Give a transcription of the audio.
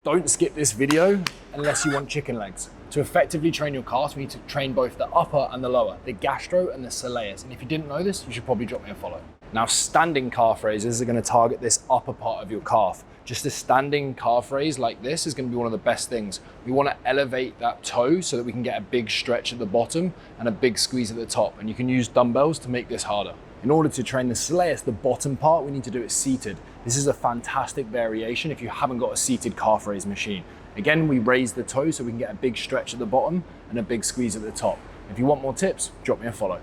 Don't skip this video unless you want chicken legs. To effectively train your calves, we need to train both the upper and the lower, the gastro and the soleus. And if you didn't know this, you should probably drop me a follow. Now, standing calf raises are gonna target this upper part of your calf. Just a standing calf raise like this is gonna be one of the best things. We wanna elevate that toe so that we can get a big stretch at the bottom and a big squeeze at the top. And you can use dumbbells to make this harder. In order to train the soleus, the bottom part, we need to do it seated. This is a fantastic variation if you haven't got a seated calf raise machine. Again, we raise the toe so we can get a big stretch at the bottom and a big squeeze at the top. If you want more tips, drop me a follow.